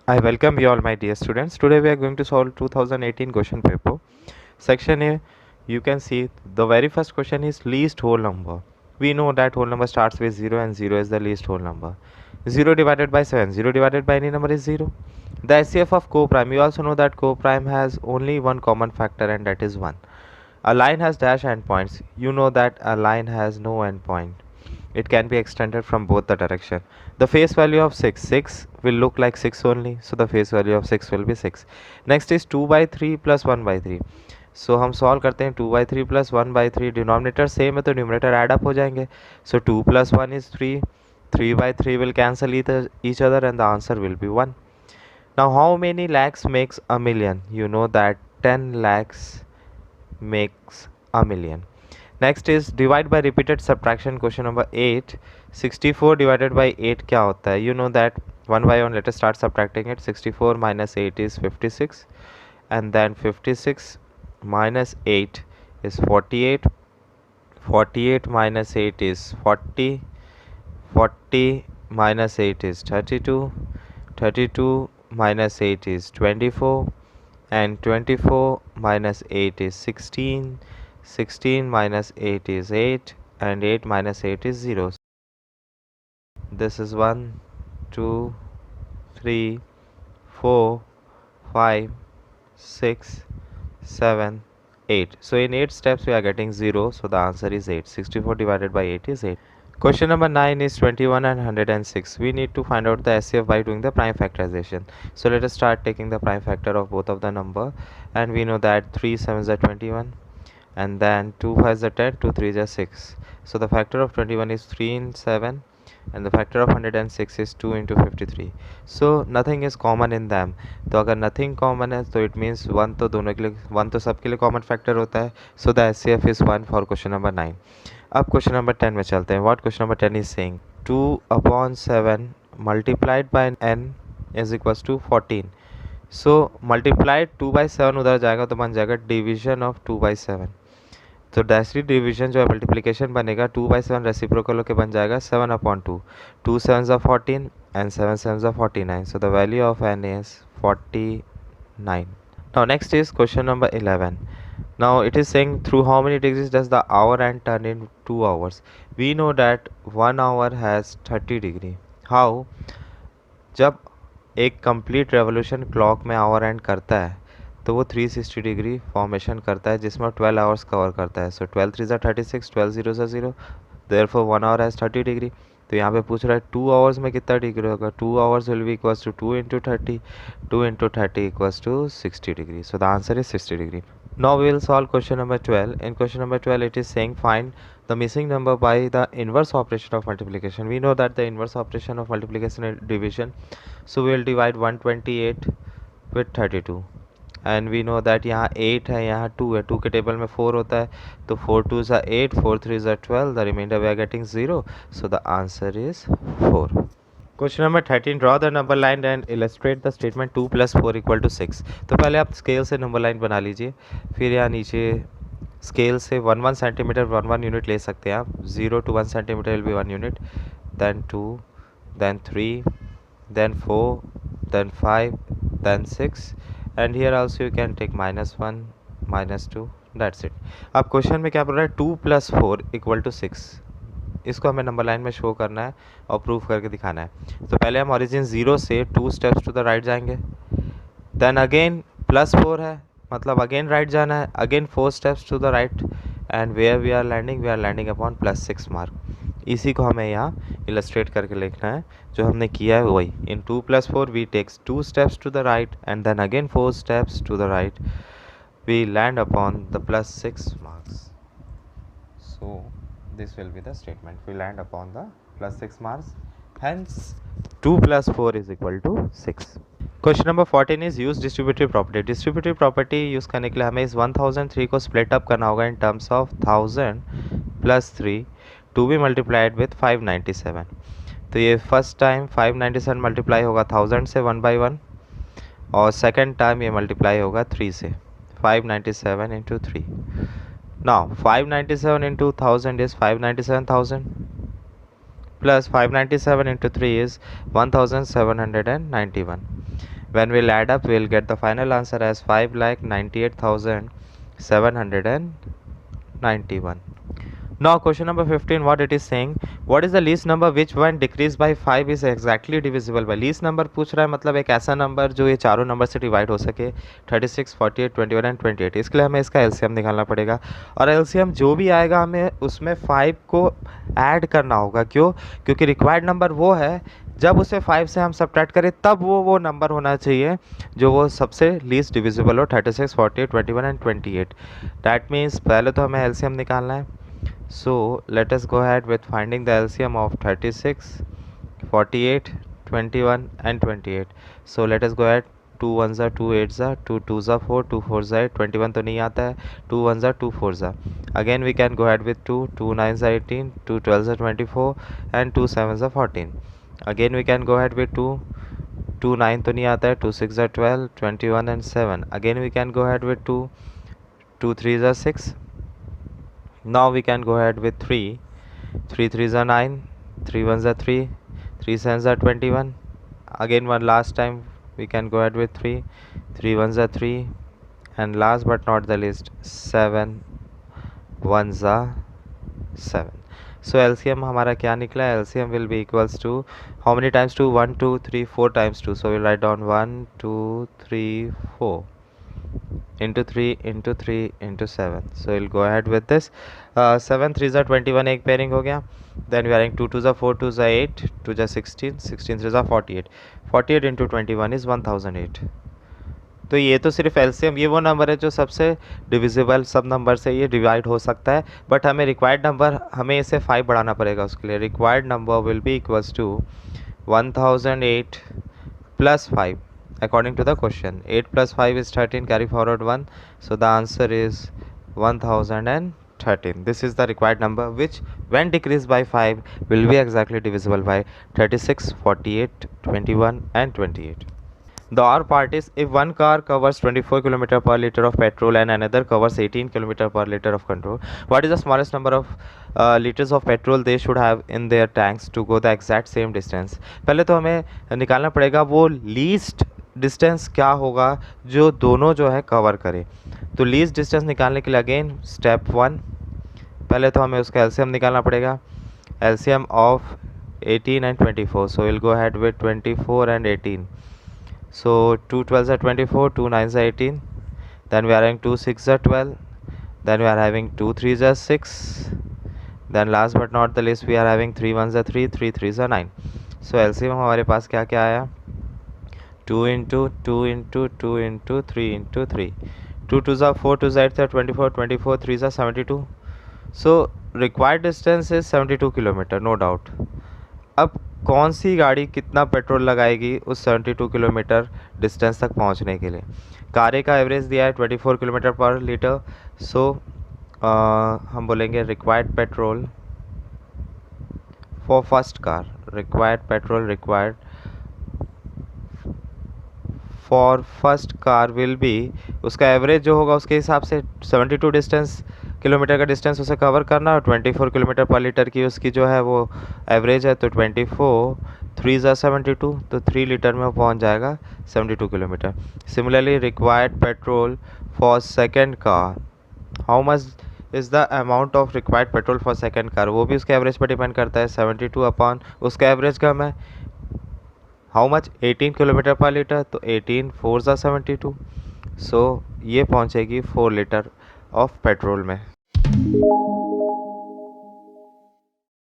I welcome you all, my dear students. Today we are going to solve 2018 question paper. Section A, you can see the very first question is least whole number. We know that whole number starts with 0 and 0 is the least whole number. 0 divided by 7, 0 divided by any number is 0. The SCF of co-prime, you also know that co-prime has only one common factor and that is 1. A line has dash endpoints. You know that a line has no endpoint. It can be extended from both the direction. The face value of 6 will look like 6 only, so the face value of 6 will be 6. Next is 2 by 3 plus 1 by 3. So हम solve करते हैं 2 by 3 plus 1 by 3. Denominator same है तो numerator add up हो जाएंगे. So 2 plus 1 is 3. 3 by 3 will cancel each other and the answer will be 1. Now how many lakhs makes a million? You know that 10 lakhs makes a million. Next is divide by repeated subtraction. Question number 8. 64 divided by 8 क्या होता है? You know that one by one. Let us start subtracting it. 64 minus 8 is 56, and then 56 minus 8 is 48. 48 minus 8 is 40. 40 minus 8 is 32. 32 minus 8 is 24, and 24 minus 8 is 16. 16 minus 8 is 8, and 8 minus 8 is 0. This is 1, 2, 3, 4, 5, 6, 7, 8. So in 8 steps we are getting 0, so the answer is 8. 64 divided by 8 is 8. Question number 9 is 21 and 106. We need to find out the SCF by doing the prime factorization. So let us start taking the prime factor of both of the number, and we know that 3 7s are 21, and then 2 5s are 10, 2 3s are 6. So the factor of 21 is 3 in 7, and the factor of 106 is 2 into 53. So nothing is common in them. तो अगर nothing common है तो it means 1 तो दोनों के लिए 1 तो सबके लिए common factor होता है. So the SCF is 1 for question number 9. अब question number 10 में चलते हैं. What question number 10 is saying? 2 upon 7 multiplied by n is equals to 14. So multiplied 2 by 7 उधर जाएगा तो बन जाएगा division of 2 by 7. तो डैशरी डिवीजन जो है मल्टीप्लिकेशन बनेगा 2 by 7 रेसिप्रोकल होकर बन जाएगा 7 upon 2. 2 7s are 14 and 7 7s are 49. So the value of n is 49. Now next is question number 11. Now it is saying through how many degrees does the hour hand turn in 2 hours. We know that 1 hour has 30 degree. How? जब एक complete revolution clock में our and करता है तो वो 360 degree formation करता है जिसमें 12 आवर्स कवर करता है. सो 12 3 36, 12 0 0, देयरफॉर 1 आवर हैज़ 30 डिग्री. तो यहाँ पे पूछ रहा है 2 आवर्स में कितना डिग्री होगा. 2 hours will be equals to 2 into 30. 2 into 30 equals to 60 degree. So the answer is 60 degree. Now we will solve question number 12. In question number 12 it is saying find the missing number by the inverse operation of multiplication. We know that the inverse operation of multiplication is division. So we will divide 128 with 32. And we know that यहाँ 8 है, यहाँ 2 है. 2 के table में 4 होता है तो 4 2s are 8, 4 3s are 12. The remainder we are getting 0. So the answer is 4. Question number 13. Draw the number line and illustrate the statement 2 plus 4 equal to 6. तो पहले आप स्केल से नंबर लाइन बना लीजिए. फिर यहाँ नीचे स्केल से 1 सेंटीमीटर 1 यूनिट ले सकते हैं आप. 0 to 1 centimetre will be 1 unit, then 2, then 3, then 4, then 5, then 6, and here also you can take -1, -2. That's it. अब क्वेश्चन में क्या बोल रहा है? 2 plus 4 equal to 6. इसको हमें नंबर लाइन में शो करना है और प्रूफ करके दिखाना है. तो पहले हम ओरिजिन 0 से 2 स्टेप्स टू द राइट जाएंगे. देन अगेन +4 है मतलब अगेन राइट जाना है. Again 4 steps to the right, and where we are landing upon +6 mark. इसी को हमें यहाँ इलस्ट्रेट करके लिखना है. जो हमने किया है वही. In 2 + 4 we takes 2 steps to the right and then again 4 steps to the right. We land upon the +6 marks. So this will be the statement. We land upon the +6 marks. Hence 2 plus 4 is equal to 6. Question number 14 is use distributive property. Distributive property use करने के लिए हमें इस 1003 को split up करना होगा in terms of 1000 + 3 to be multiplied with 597. तो ये फर्स्ट टाइम 597 मल्टीप्लाई होगा 1000 से 1 by 1, और सेकेंड टाइम ये मल्टीप्लाई होगा 3 से. 597 into 3. Now 597 into 1000 is 597,000 plus 597 into 3 is 1791. When we'll add up, we'll get the final answer as 5,98,791. Now question number 15, what it is saying, what is the least number which when decreased by 5 is exactly divisible by. least number पूछ रहा है, मतलब एक ऐसा number जो ये चारों number से डिवाइड हो सके, 36, 48, 21 एंड 28. इसके लिए हमें इसका एलसीएम निकालना पड़ेगा, और एलसीएम जो भी आएगा हमें उसमें 5 को ऐड करना होगा. क्यों? क्योंकि रिक्वायर्ड नंबर वो है जब उसे 5 से हम सब्ट्रैक्ट करें तब वो नंबर होना चाहिए जो वो सबसे लीस्ट डिविजिबल हो, 36, 48, 21 एंड 28. दैट मीन्स पहले तो हमें एलसीएम निकालना है. So let us go ahead with finding the LCM of 36, 48, 21 and 28. So let us go ahead. 2 1s are 2 8s are 2 2s are 4 2 4s are 8. 21 तो नहीं आता है. 2 1s are 2 4s are. Again we can go ahead with 2 2 9s are 18 2 12s are 24 and 2 7s are 14. Again we can go ahead with 2 2 9 तो नहीं आता है. 2 6 are 12 21 and 7. Again we can go ahead with 2 2 3s are 6. Now we can go ahead with 3 3 3s are 9 3 1s are 3 3 7s are 21. Again one last time we can go ahead with 3 3 1s are 3, and last but not the least 7 1s are 7. So LCM हमारा क्या निकला? LCM will be equals to how many times 2? 1 2 3 4 times 2. So we'll write down 1 2 3 4 into 3 into 3 into 7. So we'll go ahead with this. 7 3s are 21, एक pairing हो गया. Then we are adding 2 2s are 4 2s are 8 2 are 16 16 3s are 48. 48 into 21 is 1008. तो ये तो सिर्फ LCM, ये वो number है जो सबसे डिविजिबल सब नंबर से ये डिवाइड हो सकता है, बट हमें रिक्वायर्ड नंबर हमें इसे 5 बढ़ाना पड़ेगा. उसके लिए required number will be equals to 1008 plus 5 according to the question. 8 plus 5 is 13, carry forward 1, so the answer is 1013. This is the required number which when decreased by 5 will be exactly divisible by 36, 48, 21 and 28. The R part is, if one car covers 24 km per liter of petrol and another covers 18 km per liter of petrol, what is the smallest number of liters of petrol they should have in their tanks to go the exact same distance. पहले तो हमें निकालना पड़ेगा वो least distance क्या होगा जो दोनों जो है कवर करे. तो लीस्ट डिस्टेंस निकालने के लिए अगेन स्टेप 1, पहले तो हमें उसका एलसीएम निकालना पड़ेगा. LCM of 18 and 24. So we'll go ahead with 24 and 18. So 2 12s are 24, 2 9s are 18, then we are having 2 6s are 12, then we are having 2 3s are 6, then last but not the least we are having 3 1s are 3 3 3s are 9. So LCM हमारे पास क्या क्या आया? 2 into 2 into 2 into 3 into 3. 2 2s are 4 2s are 8 are 24 24 3s are 72. So required distance is 72 kilometre, no doubt. अब कौन सी गाड़ी कितना petrol लगाएगी उस 72 किलोमीटर डिस्टेंस तक पहुंचने के लिए? कारे का एवरेज दिया है 24 किलोमीटर पर लीटर. सो हम बोलेंगे required petrol for first car, required petrol required for first car will be, उसका एवरेज जो होगा उसके हिसाब से 72 किलोमीटर का डिस्टेंस उसे कवर करना है. 24 किलोमीटर पर लीटर की उसकी जो है वो एवरेज है, तो 24 3s are 72, तो 3 लीटर में वो पहुंच जाएगा 72 kilometre. Similarly required petrol for second car, how much is the amount of required petrol for second car, वो भी उसके एवरेज पर डिपेंड करता है. 72 अपॉन उसका एवरेज कम है, हाउ मच 18 किलोमीटर पर लीटर, तो 18 4s are 72. सो ये पहुंचेगी 4 लीटर ऑफ पेट्रोल में.